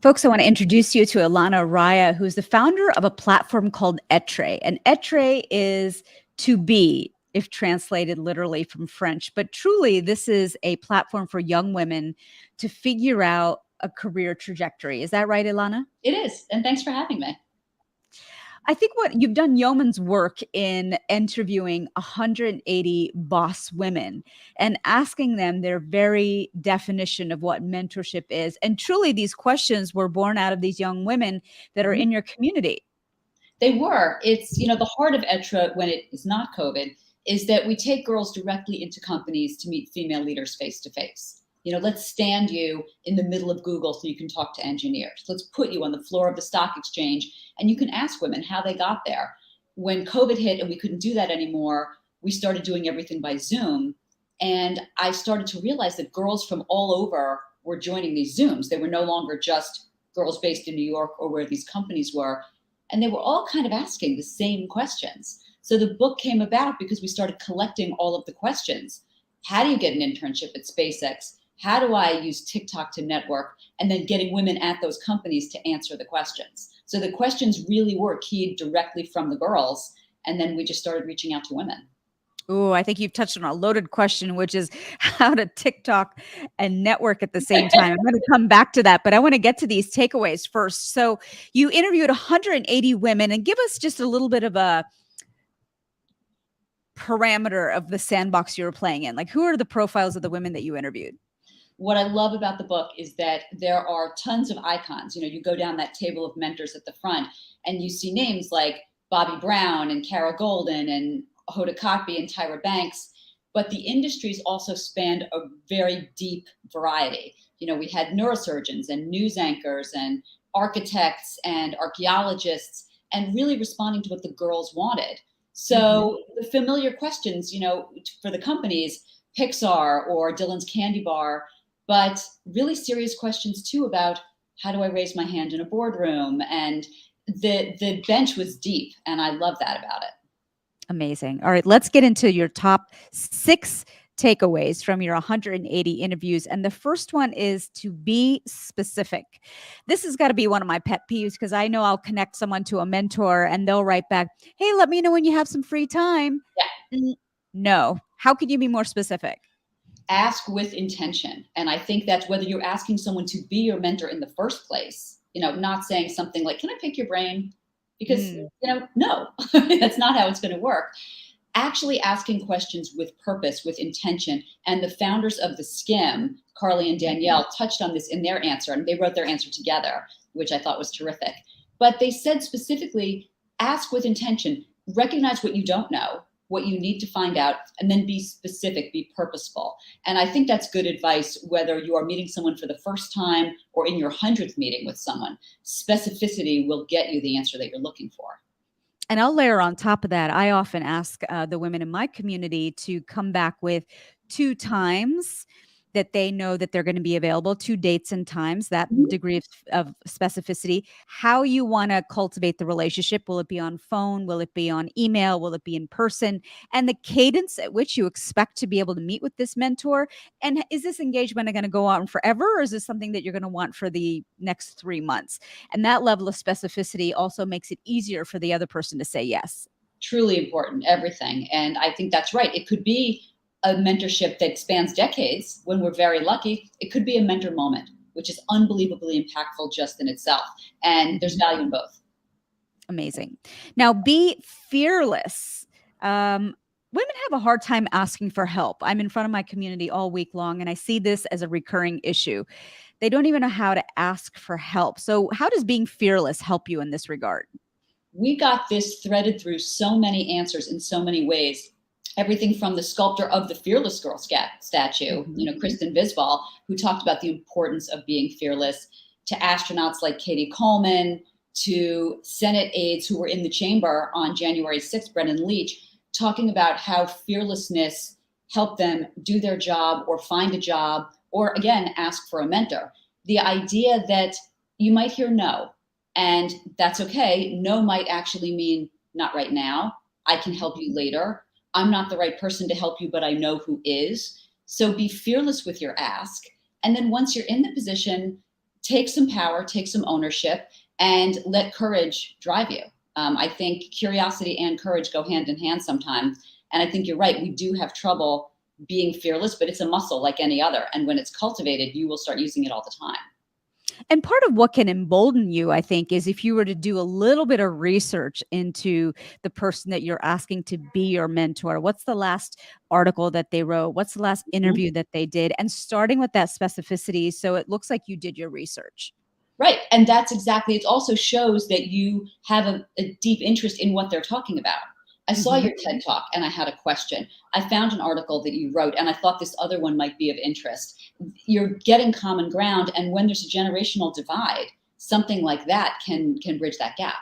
Folks, I want to introduce you to Illana Raia, who's the founder of a platform called Être. And Être is to be, if translated literally from French. But truly, this is a platform for young women to figure out a career trajectory. Is that right, Illana? It is. And thanks for having me. I think what you've done yeoman's work in interviewing 180 boss women and asking them their very definition of what mentorship is. And truly, these questions were born out of these young women that are in your community. They were. It's, the heart of Être, when it is not COVID, is that we take girls directly into companies to meet female leaders face to face. Let's stand you in the middle of Google so you can talk to engineers. Let's put you on the floor of the stock exchange and you can ask women how they got there. When COVID hit and we couldn't do that anymore, we started doing everything by Zoom. And I started to realize that girls from all over were joining these Zooms. They were no longer just girls based in New York or where these companies were. And they were all kind of asking the same questions. So the book came about because we started collecting all of the questions. How do you get an internship at SpaceX? How do I use TikTok to network? And then getting women at those companies to answer the questions. So the questions really were keyed directly from the girls. And then we just started reaching out to women. Oh, I think you've touched on a loaded question, which is how to TikTok and network at the same time. I'm going to come back to that, but I want to get to these takeaways first. So you interviewed 180 women, and give us just a little bit of a parameter of the sandbox you were playing in. Like, who are the profiles of the women that you interviewed? What I love about the book is that there are tons of icons. You go down that table of mentors at the front and you see names like Bobbi Brown and Kara Golden and Hoda Kotb and Tyra Banks, but the industries also spanned a very deep variety. We had neurosurgeons and news anchors and architects and archaeologists, and really responding to what the girls wanted. So the familiar questions, for the companies, Pixar or Dylan's Candy Bar, but really serious questions too about how do I raise my hand in a boardroom? And the bench was deep, and I love that about it. Amazing. All right, let's get into your top 6 takeaways from your 180 interviews. And the first one is to be specific. This has got to be one of my pet peeves because I know I'll connect someone to a mentor and they'll write back, hey, let me know when you have some free time. Yeah. No. How could you be more specific? Ask with intention. And I think that's whether you're asking someone to be your mentor in the first place, not saying something like, can I pick your brain? Because, no, that's not how it's going to work. Actually asking questions with purpose, with intention. And the founders of The Skim, Carly and Danielle, touched on this in their answer, and they wrote their answer together, which I thought was terrific. But they said specifically, ask with intention, recognize what you don't know, what you need to find out, and then be specific, be purposeful. And I think that's good advice, whether you are meeting someone for the first time or in your 100th meeting with someone. Specificity will get you the answer that you're looking for. And I'll layer on top of that, I often ask the women in my community to come back with 2 times that they know that they're going to be available, 2 dates and times, that degree of specificity, how you want to cultivate the relationship. Will it be on phone? Will it be on email? Will it be in person? And the cadence at which you expect to be able to meet with this mentor. And is this engagement going to go on forever, or is this something that you're going to want for the next 3 months? And that level of specificity also makes it easier for the other person to say yes. Truly important, everything. And I think that's right. It could be a mentorship that spans decades when we're very lucky. It could be a mentor moment, which is unbelievably impactful just in itself. And there's value in both. Amazing. Now, be fearless. Women have a hard time asking for help. I'm in front of my community all week long, and I see this as a recurring issue. They don't even know how to ask for help. So how does being fearless help you in this regard? We got this threaded through so many answers in so many ways. Everything from the sculptor of the Fearless Girl statue, Kristen Visbal, who talked about the importance of being fearless, to astronauts like Katie Coleman, to Senate aides who were in the chamber on January 6th, Brennan Leach, talking about how fearlessness helped them do their job or find a job or, again, ask for a mentor. The idea that you might hear no, and that's okay. No might actually mean not right now. I can help you later. I'm not the right person to help you, but I know who is. So be fearless with your ask. And then once you're in the position, take some power, take some ownership, and let courage drive you. I think curiosity and courage go hand in hand sometimes. And I think you're right. We do have trouble being fearless, but it's a muscle like any other. And when it's cultivated, you will start using it all the time. And part of what can embolden you, I think, is if you were to do a little bit of research into the person that you're asking to be your mentor. What's the last article that they wrote? What's the last interview that they did? And starting with that specificity, so it looks like you did your research. Right. And that's exactly, it also shows that you have a deep interest in what they're talking about. I saw your TED Talk and I had a question. I found an article that you wrote and I thought this other one might be of interest. You're getting common ground. And when there's a generational divide, something like that can bridge that gap.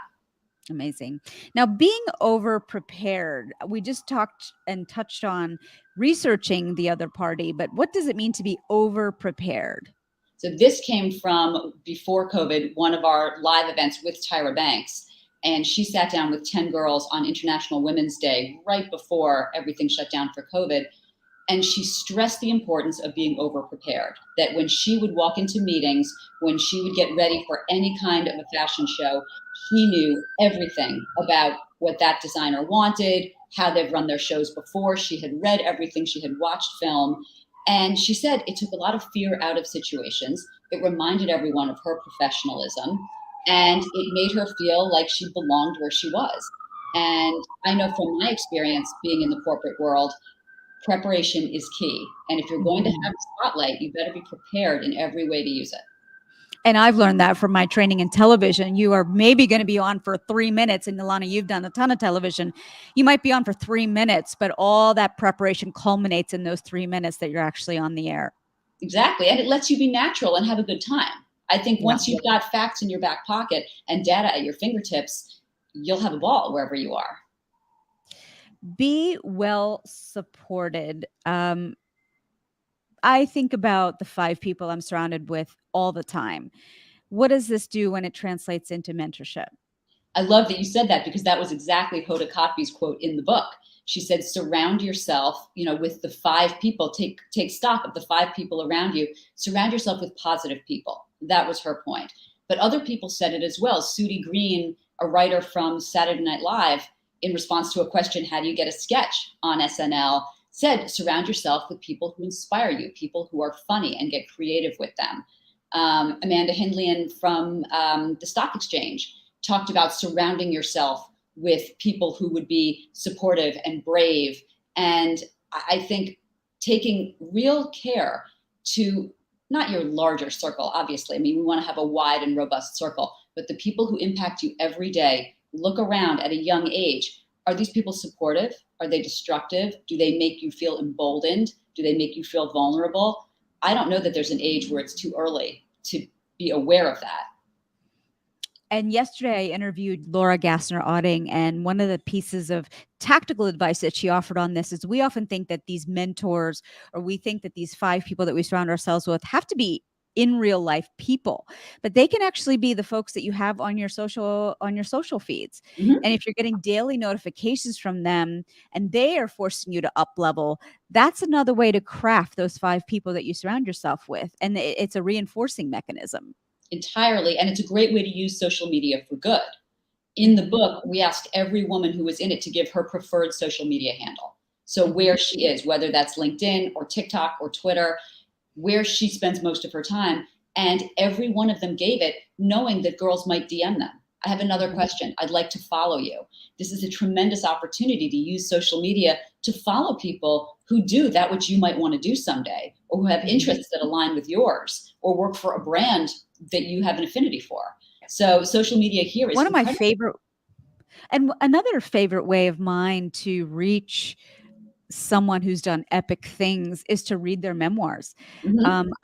Amazing. Now, being over prepared, we just talked and touched on researching the other party, but what does it mean to be over prepared? So this came from before COVID, one of our live events with Tyra Banks. And she sat down with 10 girls on International Women's Day right before everything shut down for COVID. And she stressed the importance of being over prepared, that when she would walk into meetings, when she would get ready for any kind of a fashion show, she knew everything about what that designer wanted, how they've run their shows before. She had read everything, she had watched film. And she said it took a lot of fear out of situations. It reminded everyone of her professionalism. And it made her feel like she belonged where she was. And I know from my experience being in the corporate world, preparation is key. And if you're going to have a spotlight, you better be prepared in every way to use it. And I've learned that from my training in television. You are maybe going to be on for 3 minutes. And Illana, you've done a ton of television. You might be on for 3 minutes, but all that preparation culminates in those 3 minutes that you're actually on the air. Exactly. And it lets you be natural and have a good time. I think once you've got facts in your back pocket and data at your fingertips, you'll have a ball wherever you are. Be well supported. I think about the 5 people I'm surrounded with all the time. What does this do when it translates into mentorship? I love that you said that because that was exactly Hoda Kotb's quote in the book. She said, surround yourself, with the 5 people, take stock of the 5 people around you, surround yourself with positive people. That was her point. But other people said it as well. Sudie Green, a writer from Saturday Night Live, in response to a question, how do you get a sketch on SNL, said, surround yourself with people who inspire you, people who are funny and get creative with them. Amanda Hindlian from the Stock Exchange talked about surrounding yourself with people who would be supportive and brave. And I think taking real care to not your larger circle, obviously. I mean, we want to have a wide and robust circle, but the people who impact you every day, look around at a young age. Are these people supportive? Are they destructive? Do they make you feel emboldened? Do they make you feel vulnerable? I don't know that there's an age where it's too early to be aware of that. And yesterday I interviewed Laura Gassner-Otting, and one of the pieces of tactical advice that she offered on this is we often think that these mentors, or we think that these 5 people that we surround ourselves with have to be in real life people, but they can actually be the folks that you have on your social feeds. And if you're getting daily notifications from them and they are forcing you to up level, that's another way to craft those 5 people that you surround yourself with. And it's a reinforcing mechanism. Entirely. And it's a great way to use social media for good. In the book, we asked every woman who was in it to give her preferred social media handle. So where she is, whether that's LinkedIn or TikTok or Twitter, where she spends most of her time. And every one of them gave it knowing that girls might DM them. I have another question. I'd like to follow you. This is a tremendous opportunity to use social media to follow people who do that which you might want to do someday, or who have interests that align with yours, or work for a brand that you have an affinity for. So social media here is one of my favorite, and another favorite way of mine to reach someone who's done epic things is to read their memoirs.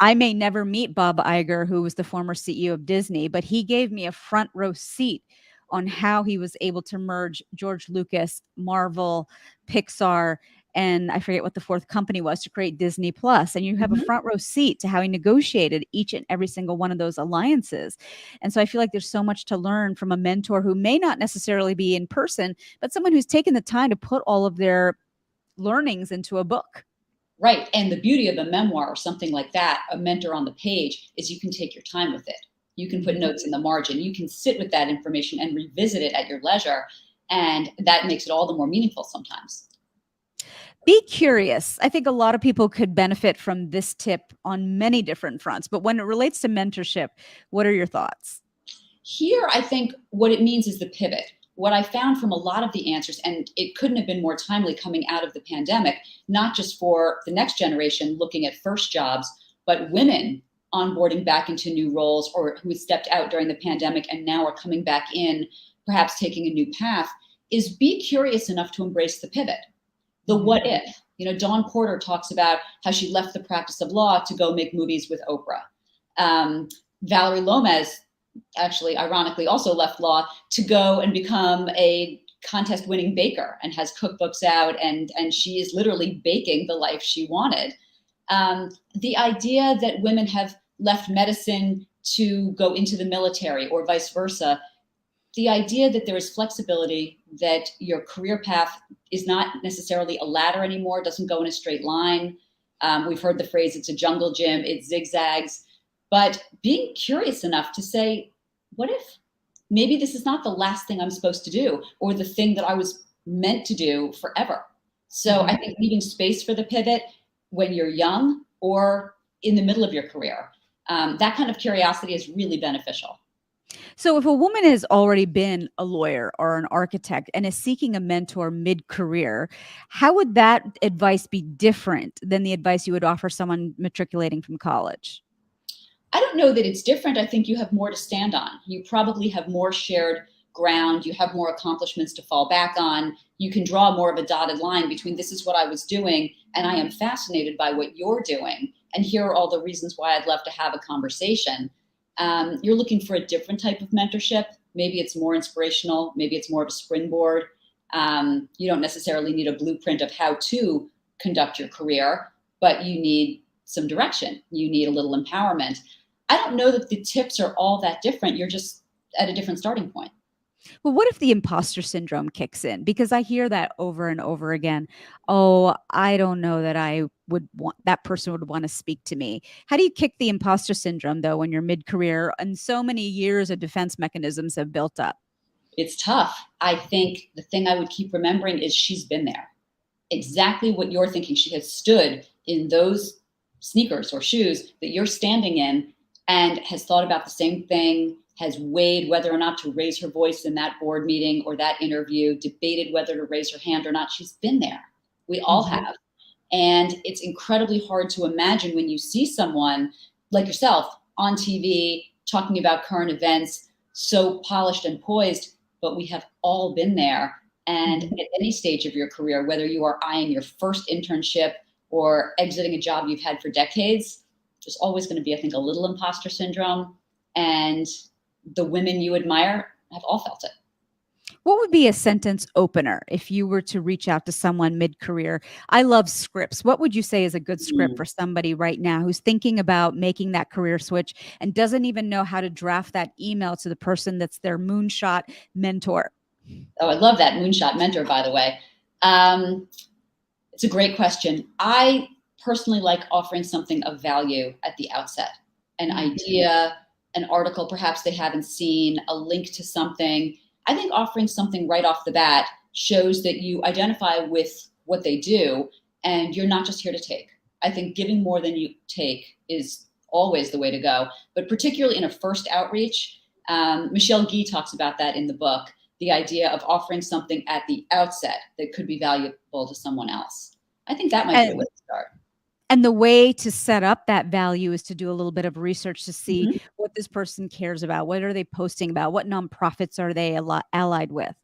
I may never meet Bob Iger, who was the former CEO of Disney, but he gave me a front row seat on how he was able to merge George Lucas, Marvel, Pixar, and I forget what the 4th company was to create Disney Plus. And you have a front row seat to how he negotiated each and every single one of those alliances. And so I feel like there's so much to learn from a mentor who may not necessarily be in person, but someone who's taken the time to put all of their learnings into a book. Right. And the beauty of a memoir or something like that, a mentor on the page, is you can take your time with it. You can put notes in the margin. You can sit with that information and revisit it at your leisure. And that makes it all the more meaningful sometimes. Be curious. I think a lot of people could benefit from this tip on many different fronts. But when it relates to mentorship, what are your thoughts? Here, I think what it means is the pivot. What I found from a lot of the answers, and it couldn't have been more timely coming out of the pandemic, not just for the next generation looking at first jobs, but women onboarding back into new roles or who had stepped out during the pandemic and now are coming back in, perhaps taking a new path, is be curious enough to embrace the pivot. The what if. Dawn Porter talks about how she left the practice of law to go make movies with Oprah. Valerie Lomez actually ironically also left law to go and become a contest winning baker and has cookbooks out, and she is literally baking the life she wanted. The idea that women have left medicine to go into the military or vice versa, the idea that there is flexibility, that your career path is not necessarily a ladder anymore, doesn't go in a straight line. We've heard the phrase, it's a jungle gym, it zigzags. But being curious enough to say, what if maybe this is not the last thing I'm supposed to do or the thing that I was meant to do forever? So I think leaving space for the pivot when you're young or in the middle of your career, that kind of curiosity is really beneficial. So if a woman has already been a lawyer or an architect and is seeking a mentor mid-career, how would that advice be different than the advice you would offer someone matriculating from college? I don't know that it's different. I think you have more to stand on. You probably have more shared ground. You have more accomplishments to fall back on. You can draw more of a dotted line between this is what I was doing and I am fascinated by what you're doing. And here are all the reasons why I'd love to have a conversation. You're looking for a different type of mentorship. Maybe it's more inspirational. Maybe it's more of a springboard. You don't necessarily need a blueprint of how to conduct your career, but you need some direction. You need a little empowerment. I don't know that the tips are all that different. You're just at a different starting point. Well, what if the imposter syndrome kicks in? Because I hear that over and over again. Oh, I don't know that I would want that person would want to speak to me. How do you kick the imposter syndrome though when you're mid-career and so many years of defense mechanisms have built up? It's tough. I think the thing I would keep remembering is she's been there. Exactly what you're thinking. She has stood in those sneakers or shoes that you're standing in and has thought about the same thing, has weighed whether or not to raise her voice in that board meeting or that interview, debated whether to raise her hand or not. She's been there. We all have. And it's incredibly hard to imagine when you see someone like yourself on TV talking about current events, so polished and poised, but we have all been there. And at any stage of your career, whether you are eyeing your first internship or exiting a job you've had for decades, there's always going to be, I think, a little imposter syndrome. And the women you admire have all felt it. What would be a sentence opener if you were to reach out to someone mid-career? I love scripts. What would you say is a good script for somebody right now who's thinking about making that career switch and doesn't even know how to draft that email to the person that's their moonshot mentor? Oh, I love that moonshot mentor, by the way. It's a great question. I personally like offering something of value at the outset, an idea, an article perhaps they haven't seen, a link to something. I think offering something right off the bat shows that you identify with what they do and you're not just here to take. I think giving more than you take is always the way to go, but particularly in a first outreach, Michelle Gee talks about that in the book, the idea of offering something at the outset that could be valuable to someone else. I think that might be a way to start. And the way to set up that value is to do a little bit of research to see what this person cares about. What are they posting about? What nonprofits are they allied with?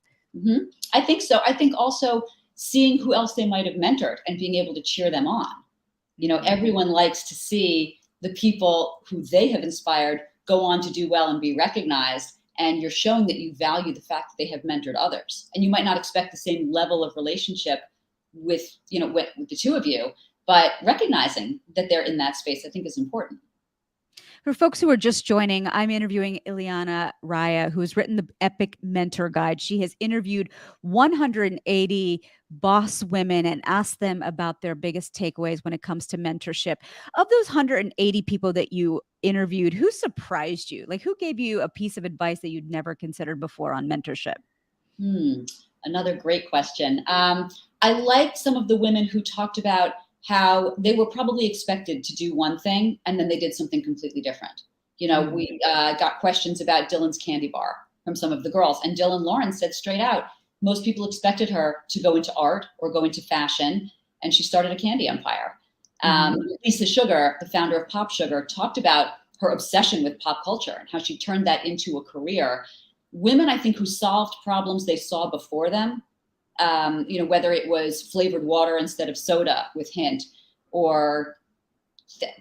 I think so. I think also seeing who else they might have mentored and being able to cheer them on. Everyone likes to see the people who they have inspired go on to do well and be recognized. And you're showing that you value the fact that they have mentored others. And you might not expect the same level of relationship with the two of you, but recognizing that they're in that space, I think, is important. For folks who are just joining, I'm interviewing Illana Raia, who has written the Epic Mentor Guide. She has interviewed 180 boss women and asked them about their biggest takeaways when it comes to mentorship. Of those 180 people that you interviewed, who surprised you? Like, who gave you a piece of advice that you'd never considered before on mentorship? Another great question. I liked some of the women who talked about how they were probably expected to do one thing and then they did something completely different. We got questions about Dylan's candy bar from some of the girls, and Dylan Lawrence said straight out, most people expected her to go into art or go into fashion, and she started a candy empire. Lisa Sugar, the founder of Pop Sugar, talked about her obsession with pop culture and how she turned that into a career. Women, I think, who solved problems they saw before them, whether it was flavored water instead of soda with Hint, or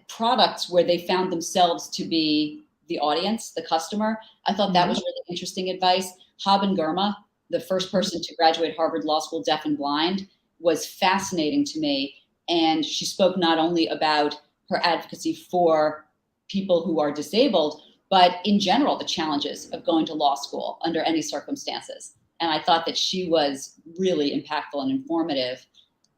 products where they found themselves to be the audience, the customer. I thought that was really interesting advice. Haben Girma, the first person to graduate Harvard Law School deaf and blind, was fascinating to me. And she spoke not only about her advocacy for people who are disabled, but in general, the challenges of going to law school under any circumstances. And I thought that she was really impactful and informative.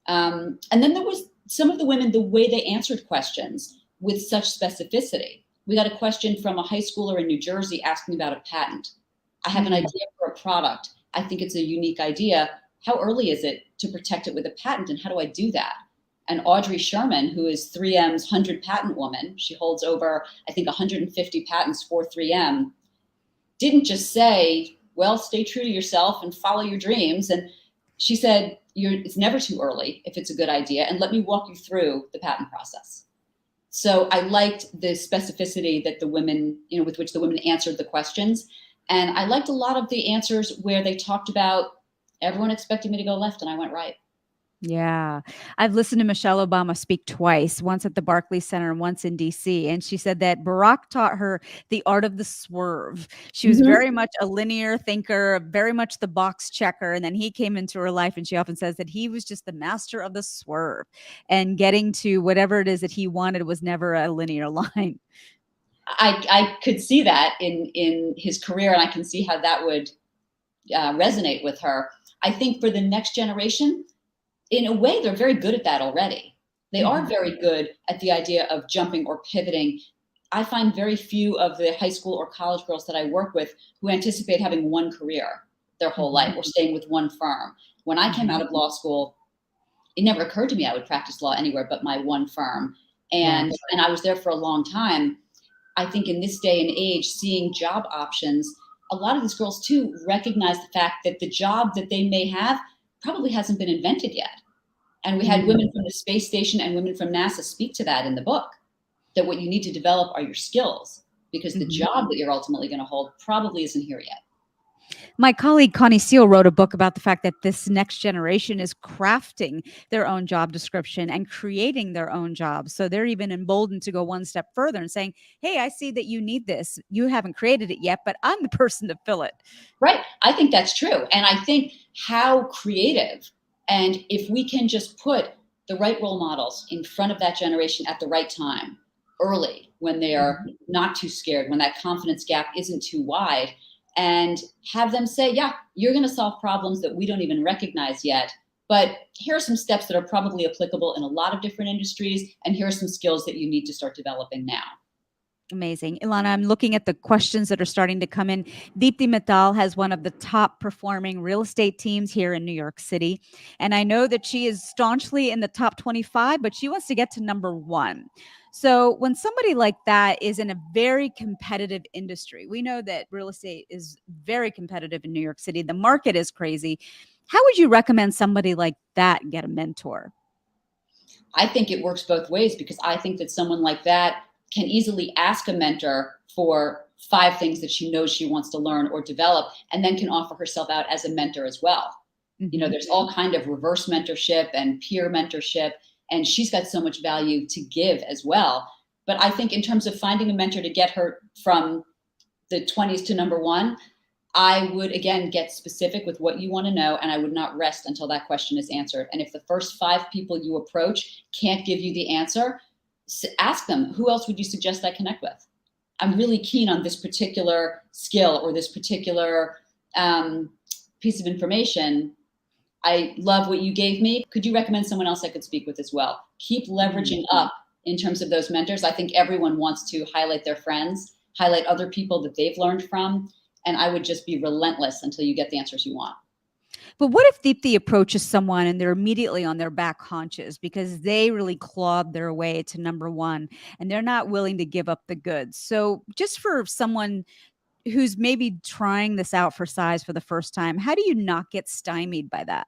And then there was some of the women, the way they answered questions with such specificity. We got a question from a high schooler in New Jersey asking about a patent. I have an idea for a product. I think it's a unique idea. How early is it to protect it with a patent, and how do I do that? And Audrey Sherman, who is 3M's 100 patent woman, she holds over, I think, 150 patents for 3M, didn't just say, well, stay true to yourself and follow your dreams. And she said, it's never too early if it's a good idea, and let me walk you through the patent process. So I liked the specificity that the women, with which the women answered the questions. And I liked a lot of the answers where they talked about everyone expected me to go left and I went right. Yeah. I've listened to Michelle Obama speak twice, once at the Barclays Center and once in DC. And she said that Barack taught her the art of the swerve. She was very much a linear thinker, very much the box checker. And then he came into her life, and she often says that he was just the master of the swerve, and getting to whatever it is that he wanted was never a linear line. I could see that in his career, and I can see how that would resonate with her. I think for the next generation, in a way, they're very good at that already. They are very good at the idea of jumping or pivoting. I find very few of the high school or college girls that I work with who anticipate having one career their whole life or staying with one firm. When I came out of law school, it never occurred to me I would practice law anywhere but my one firm. And I was there for a long time. I think in this day and age, seeing job options, a lot of these girls too recognize the fact that the job that they may have probably hasn't been invented yet. And we had women from the space station and women from NASA speak to that in the book, that what you need to develop are your skills, because the job that you're ultimately going to hold probably isn't here yet. My colleague Connie Seal wrote a book about the fact that this next generation is crafting their own job description and creating their own jobs. So they're even emboldened to go one step further and saying, hey, I see that you need this. You haven't created it yet, but I'm the person to fill it. Right. I think that's true. And I think how creative, and if we can just put the right role models in front of that generation at the right time, early, when they are not too scared, when that confidence gap isn't too wide, and have them say, yeah, you're going to solve problems that we don't even recognize yet, but here are some steps that are probably applicable in a lot of different industries, and here are some skills that you need to start developing now. Amazing. Illana, I'm looking at the questions that are starting to come in. Deepthi Mittal has one of the top performing real estate teams here in New York City. And I know that she is staunchly in the top 25, but she wants to get to number 1. So when somebody like that is in a very competitive industry, we know that real estate is very competitive in New York City. The market is crazy. How would you recommend somebody like that get a mentor? I think it works both ways, because I think that someone like that can easily ask a mentor for 5 things that she knows she wants to learn or develop, and then can offer herself out as a mentor as well. There's all kind of reverse mentorship and peer mentorship, and she's got so much value to give as well. But I think in terms of finding a mentor to get her from the 20s to number 1, I would, again, get specific with what you want to know, and I would not rest until that question is answered. And if the first 5 people you approach can't give you the answer, ask them, who else would you suggest I connect with? I'm really keen on this particular skill or this particular piece of information. I love what you gave me. Could you recommend someone else I could speak with as well? Keep leveraging up in terms of those mentors. I think everyone wants to highlight their friends, highlight other people that they've learned from. And I would just be relentless until you get the answers you want. But what if Deepthi approaches someone and they're immediately on their back haunches because they really clawed their way to number one and they're not willing to give up the goods? So just for someone who's maybe trying this out for size for the first time, how do you not get stymied by that?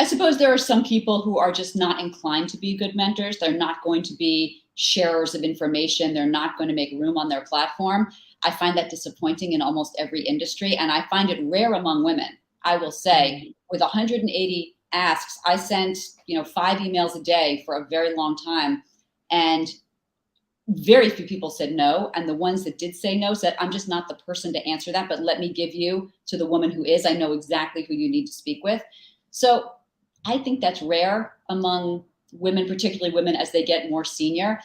I suppose there are some people who are just not inclined to be good mentors. They're not going to be sharers of information. They're not going to make room on their platform. I find that disappointing in almost every industry. And I find it rare among women. I will say with 180 asks, I sent, 5 emails a day for a very long time. And very few people said no. And the ones that did say no said, I'm just not the person to answer that, but let me give you to the woman who is. I know exactly who you need to speak with. So I think that's rare among women, particularly women as they get more senior.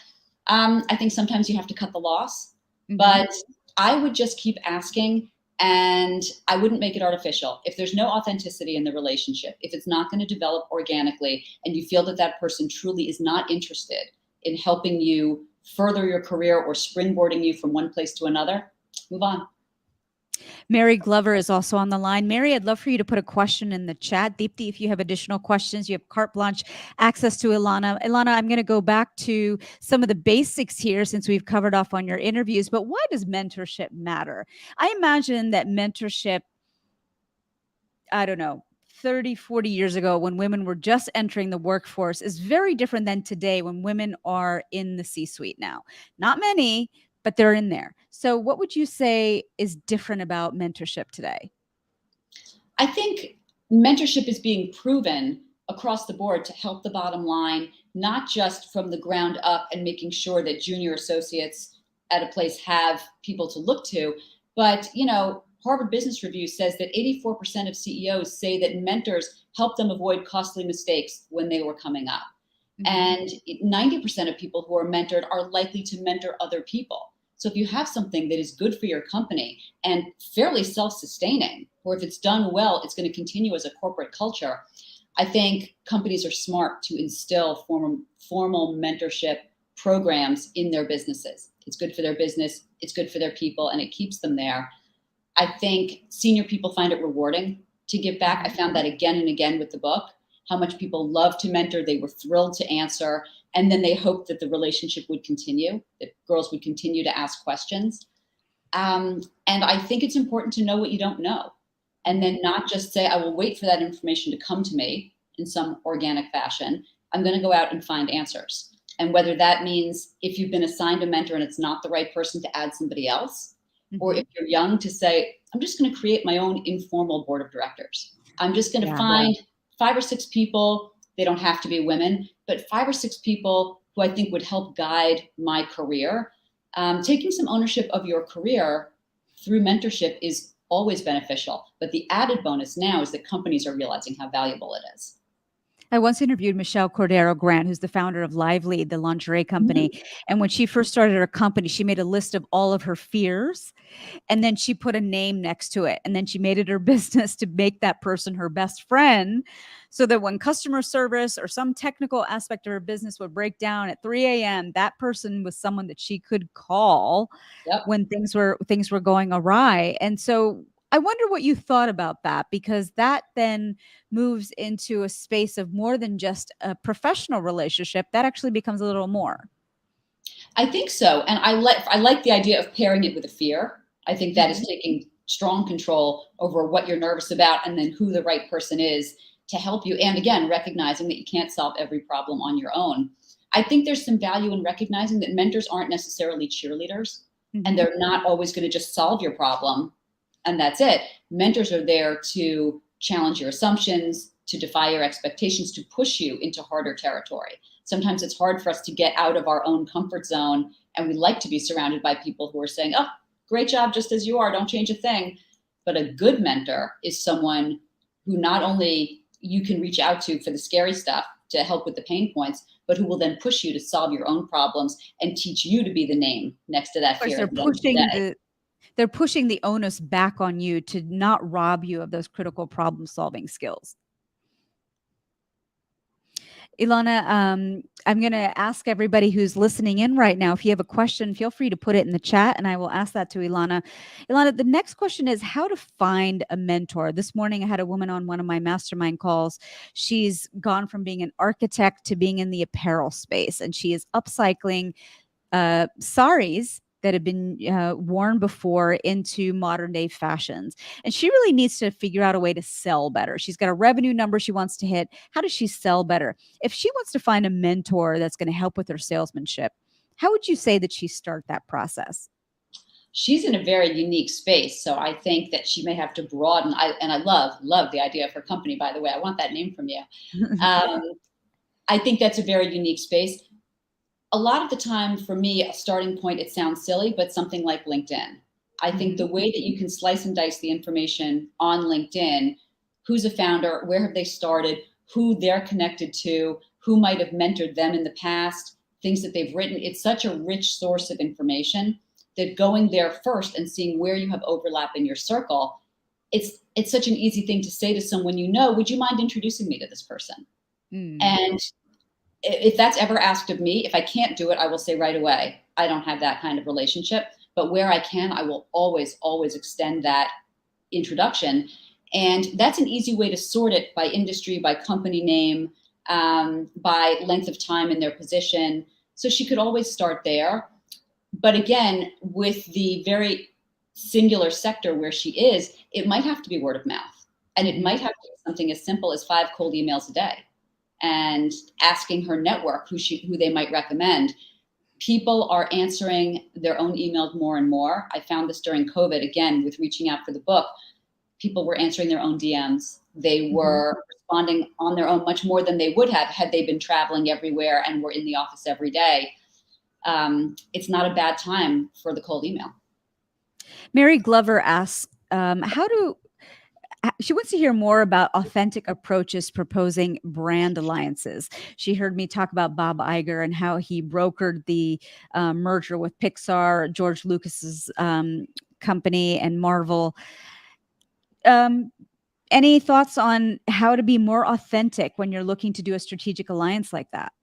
I think sometimes you have to cut the loss, but I would just keep asking and I wouldn't make it artificial. If there's no authenticity in the relationship, if it's not going to develop organically and you feel that that person truly is not interested in helping you further your career or springboarding you from one place to another, move on. Mary Glover is also on the line. Mary, I'd love for you to put a question in the chat. Deepthi, if you have additional questions, you have carte blanche access to Illana. Illana, I'm going to go back to some of the basics here since we've covered off on your interviews, but why does mentorship matter? I imagine that mentorship, I don't know, 30, 40 years ago when women were just entering the workforce is very different than today when women are in the C-suite now. Not many, but they're in there. So what would you say is different about mentorship today? I think mentorship is being proven across the board to help the bottom line, not just from the ground up and making sure that junior associates at a place have people to look to, but Harvard Business Review says that 84% of CEOs say that mentors help them avoid costly mistakes when they were coming up. And 90% of people who are mentored are likely to mentor other people. So if you have something that is good for your company and fairly self-sustaining, or if it's done well, it's going to continue as a corporate culture, I think companies are smart to instill formal mentorship programs in their businesses. It's good for their business, it's good for their people, and it keeps them there. I think senior people find it rewarding to give back. I found that again and again with the book, how much people love to mentor. They were thrilled to answer. And then they hoped that the relationship would continue, that girls would continue to ask questions. And I think it's important to know what you don't know. And then not just say, I will wait for that information to come to me in some organic fashion. I'm going to go out and find answers. And whether that means if you've been assigned a mentor and it's not the right person to add somebody else, or if you're young to say, I'm just going to create my own informal board of directors. I'm just going to find 5 or 6 people. They don't have to be women, but 5 or 6 people who I think would help guide my career. Taking some ownership of your career through mentorship is always beneficial. But the added bonus now is that companies are realizing how valuable it is. I once interviewed Michelle Cordero Grant, who's the founder of Lively, the lingerie company. And when she first started her company, she made a list of all of her fears. And then she put a name next to it. And then she made it her business to make that person her best friend so that when customer service or some technical aspect of her business would break down at 3 a.m., that person was someone that she could call when things were going awry. And so I wonder what you thought about that, because that then moves into a space of more than just a professional relationship. That actually becomes a little more. I think so. And I like the idea of pairing it with a fear. I think that is taking strong control over what you're nervous about and then who the right person is to help you. And again, recognizing that you can't solve every problem on your own. I think there's some value in recognizing that mentors aren't necessarily cheerleaders and they're not always going to just solve your problem. And that's it. Mentors are there to challenge your assumptions, to defy your expectations, to push you into harder territory. Sometimes it's hard for us to get out of our own comfort zone. And we like to be surrounded by people who are saying, oh, great job just as you are, don't change a thing. But a good mentor is someone who not only you can reach out to for the scary stuff to help with the pain points, but who will then push you to solve your own problems and teach you to be the name next to that Of course, fear at the end of the day. they're pushing the onus back on you to not rob you of those critical problem solving skills. Illana, I'm going to ask everybody who's listening in right now, if you have a question, feel free to put it in the chat and I will ask that to Illana. Illana, the next question is how to find a mentor. This morning, I had a woman on one of my mastermind calls. She's gone from being an architect to being in the apparel space, and she is upcycling saris that have been worn before into modern day fashions. And she really needs to figure out a way to sell better. She's got a revenue number she wants to hit. How does she sell better? If she wants to find a mentor that's going to help with her salesmanship, how would you say that she start that process? She's in a very unique space. So I think that she may have to broaden. And I love the idea of her company, by the way. I want that name from you. I think that's a very unique space. A lot of the time for me, a starting point, it sounds silly, but something like LinkedIn. I think the way that you can slice and dice the information on LinkedIn, who's a founder, where have they started, who they're connected to, who might have mentored them in the past, things that they've written. It's such a rich source of information that going there first and seeing where you have overlap in your circle, it's such an easy thing to say to someone, would you mind introducing me to this person? And if that's ever asked of me, if I can't do it, I will say right away, I don't have that kind of relationship. But where I can, I will always, always extend that introduction. And that's an easy way to sort it by industry, by company name, by length of time in their position. So she could always start there. But again, with the very singular sector where she is, it might have to be word of mouth. And it might have to be something as simple as 5 cold emails a day. And asking her network who they might recommend. People are answering their own emails more and more. I found this during COVID, again, with reaching out for the book. People were answering their own DMs. They were responding on their own much more than they would have had they been traveling everywhere and were in the office every day. It's not a bad time for the cold email. Mary Glover asks, she wants to hear more about authentic approaches proposing brand alliances. She heard me talk about Bob Iger and how he brokered the merger with Pixar, George Lucas's company, and Marvel. Any thoughts on how to be more authentic when you're looking to do a strategic alliance like that?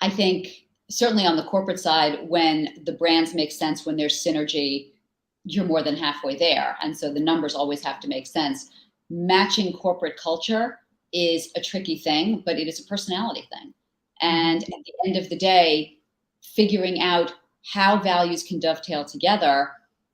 I think certainly on the corporate side, when the brands make sense, when there's synergy, you're more than halfway there. And so the numbers always have to make sense. Matching corporate culture is a tricky thing, but it is a personality thing. And at the end of the day, figuring out how values can dovetail together,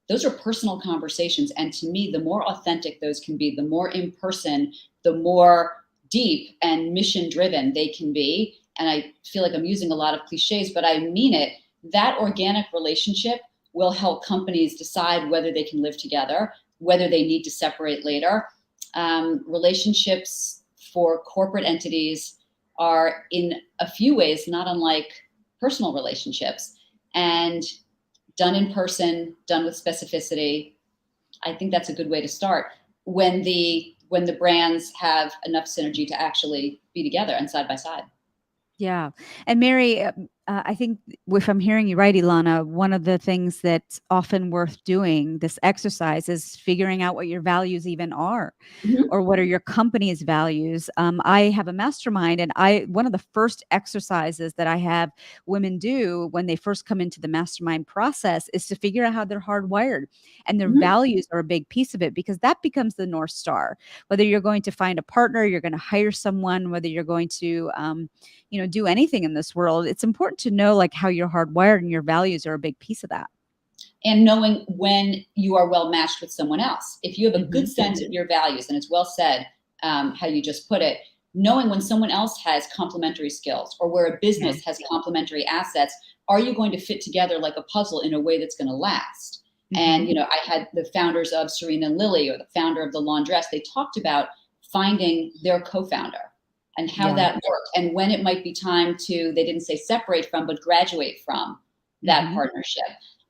those are personal conversations. And to me, the more authentic those can be, the more in person, the more deep and mission driven they can be. And I feel like I'm using a lot of cliches, but I mean it. That organic relationship will help companies decide whether they can live together, whether they need to separate later. Relationships for corporate entities are in a few ways not unlike personal relationships, and done in person, done with specificity. I think that's a good way to start when the brands have enough synergy to actually be together and side by side. Yeah. And Mary, I think if I'm hearing you right, Illana, one of the things that's often worth doing this exercise is figuring out what your values even are, or what are your company's values. I have a mastermind, and one of the first exercises that I have women do when they first come into the mastermind process is to figure out how they're hardwired, and their values are a big piece of it, because that becomes the North Star. Whether you're going to find a partner, you're going to hire someone, whether you're going to, do anything in this world, it's important to know like how you're hardwired, and your values are a big piece of that. And knowing when you are well matched with someone else. If you have a good sense of your values, and it's well said, how you just put it, knowing when someone else has complementary skills, or where a business has complementary assets, are you going to fit together like a puzzle in a way that's going to last? And, I had the founders of Serena and Lily, or the founder of the laundress, they talked about finding their co-founder and how that worked, and when it might be time to, they didn't say separate from, but graduate from that partnership.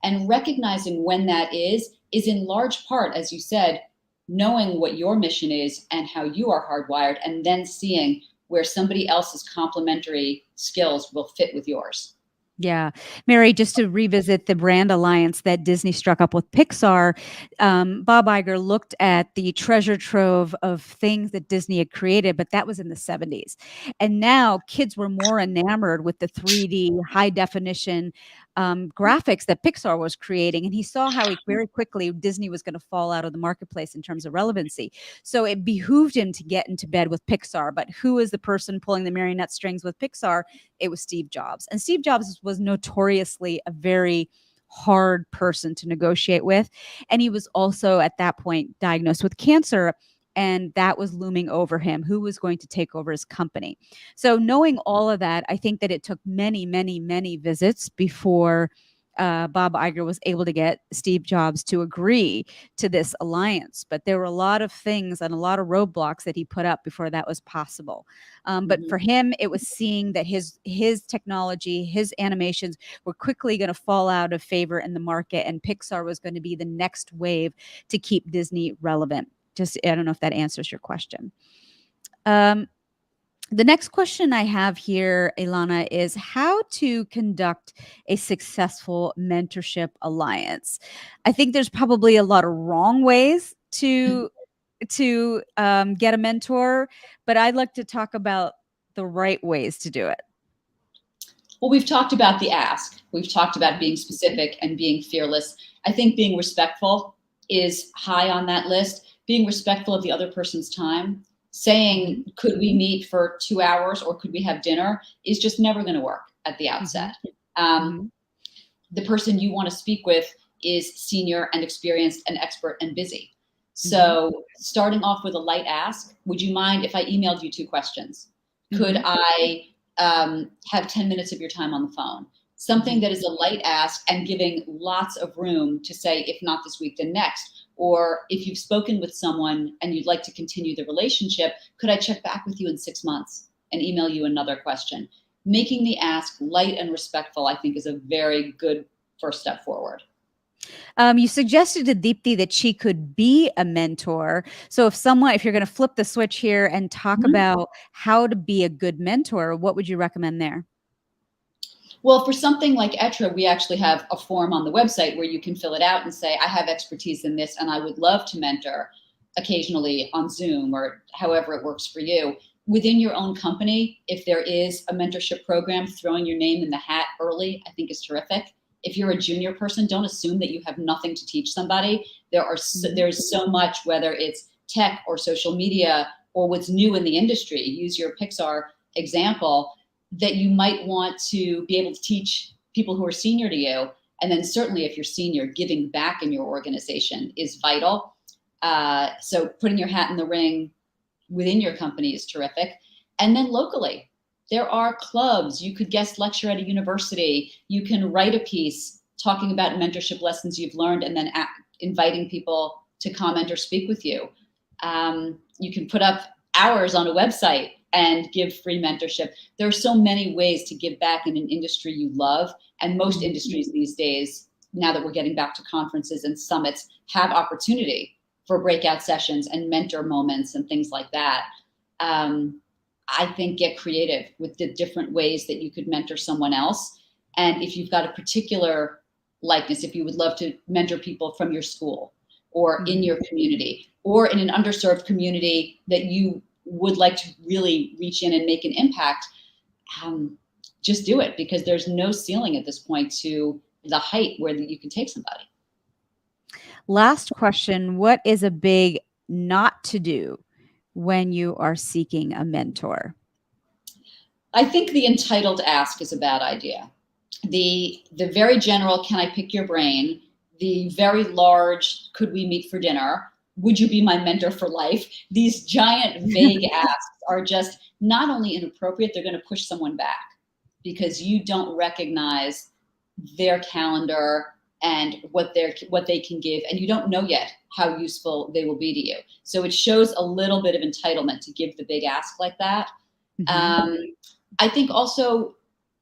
And recognizing when that is in large part, as you said, knowing what your mission is and how you are hardwired, and then seeing where somebody else's complementary skills will fit with yours. Yeah. Mary, just to revisit the brand alliance that Disney struck up with Pixar, Bob Iger looked at the treasure trove of things that Disney had created, but that was in the 70s. And now kids were more enamored with the 3D high definition graphics that Pixar was creating. And he saw how very quickly Disney was going to fall out of the marketplace in terms of relevancy. So it behooved him to get into bed with Pixar. But who is the person pulling the marionette strings with Pixar? It was Steve Jobs. And Steve Jobs was notoriously a very hard person to negotiate with. And he was also at that point diagnosed with cancer. And that was looming over him. Who was going to take over his company? So knowing all of that, I think that it took many, many, many visits before Bob Iger was able to get Steve Jobs to agree to this alliance. But there were a lot of things and a lot of roadblocks that he put up before that was possible. But for him, it was seeing that his technology, his animations were quickly going to fall out of favor in the market, and Pixar was going to be the next wave to keep Disney relevant. Just, I don't know if that answers your question. The next question I have here, Illana, is how to conduct a successful mentorship alliance. I think there's probably a lot of wrong ways to get a mentor, but I'd like to talk about the right ways to do it. Well, we've talked about the ask. We've talked about being specific and being fearless. I think being respectful is high on that list. Being respectful of the other person's time, saying, could we meet for 2 hours or could we have dinner, is just never going to work at the outset. The person you want to speak with is senior and experienced and expert and busy. So starting off with a light ask, would you mind if I emailed you 2 questions? Could I have 10 minutes of your time on the phone? Something that is a light ask and giving lots of room to say, if not this week, then next. Or if you've spoken with someone and you'd like to continue the relationship, could I check back with you in 6 months and email you another question? Making the ask light and respectful, I think, is a very good first step forward. You suggested to Deepthi that she could be a mentor. So if you're going to flip the switch here and talk about how to be a good mentor, what would you recommend there? Well, for something like Être, we actually have a form on the website where you can fill it out and say, I have expertise in this and I would love to mentor occasionally on Zoom or however it works for you. Within your own company, if there is a mentorship program, throwing your name in the hat early, I think is terrific. If you're a junior person, don't assume that you have nothing to teach somebody. There's so much, whether it's tech or social media or what's new in the industry. Use your Pixar example, that you might want to be able to teach people who are senior to you. And then certainly if you're senior, giving back in your organization is vital. So putting your hat in the ring within your company is terrific. And then locally, there are clubs. You could guest lecture at a university. You can write a piece talking about mentorship lessons you've learned and then inviting people to comment or speak with you. You can put up hours on a website and give free mentorship. There are so many ways to give back in an industry you love. And most industries these days, now that we're getting back to conferences and summits, have opportunity for breakout sessions and mentor moments and things like that. I think get creative with the different ways that you could mentor someone else. And if you've got a particular likeness, if you would love to mentor people from your school or in your community or in an underserved community that you would like to really reach in and make an impact, just do it, because there's no ceiling at this point to the height where you can take somebody. Last question. What is a big not to do when you are seeking a mentor? I think the entitled ask is a bad idea. The very general, can I pick your brain? The very large, could we meet for dinner? Would you be my mentor for life? These giant vague asks are just not only inappropriate, they're going to push someone back because you don't recognize their calendar and what they can give, and you don't know yet how useful they will be to you. So it shows a little bit of entitlement to give the big ask like that. I think also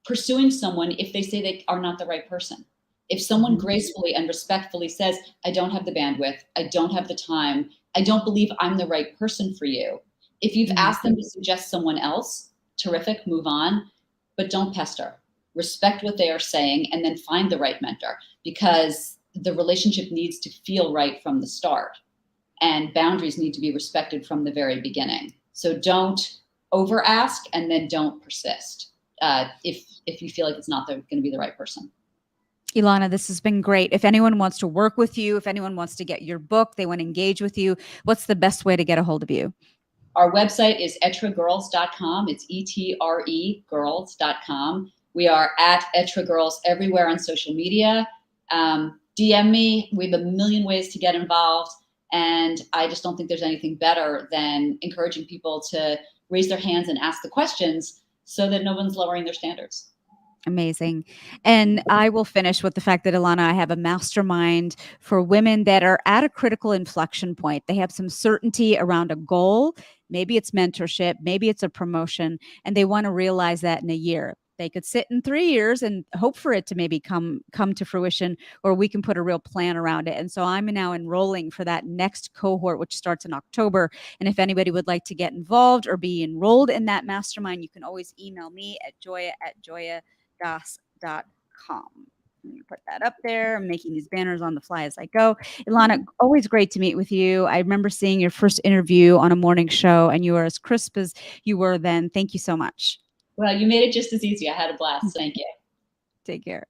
pursuing someone if they say they are not the right person. If someone gracefully and respectfully says, I don't have the bandwidth, I don't have the time, I don't believe I'm the right person for you, If you've asked them to suggest someone else, terrific, move on, but don't pester. Respect what they are saying and then find the right mentor, because the relationship needs to feel right from the start and boundaries need to be respected from the very beginning. So don't over ask and then don't persist if you feel like it's not going to be the right person. Illana, this has been great. If anyone wants to work with you, if anyone wants to get your book, they want to engage with you, what's the best way to get a hold of you? Our website is etragirls.com. It's ETRE girls.com. We are at etragirls everywhere on social media. DM me. We have a million ways to get involved. And I just don't think there's anything better than encouraging people to raise their hands and ask the questions so that no one's lowering their standards. Amazing. And I will finish with the fact that, Illana, I have a mastermind for women that are at a critical inflection point. They have some certainty around a goal. Maybe it's mentorship, maybe it's a promotion, and they want to realize that in a year. They could sit in 3 years and hope for it to maybe come to fruition, or we can put a real plan around it. And so I'm now enrolling for that next cohort, which starts in October. And if anybody would like to get involved or be enrolled in that mastermind, you can always email me at joya@joyadas.com. Let me put that up there. I'm making these banners on the fly as I go. Illana, always great to meet with you. I remember seeing your first interview on a morning show, and you were as crisp as you were then. Thank you so much. Well, you made it just as easy. I had a blast. Thank you. Take care.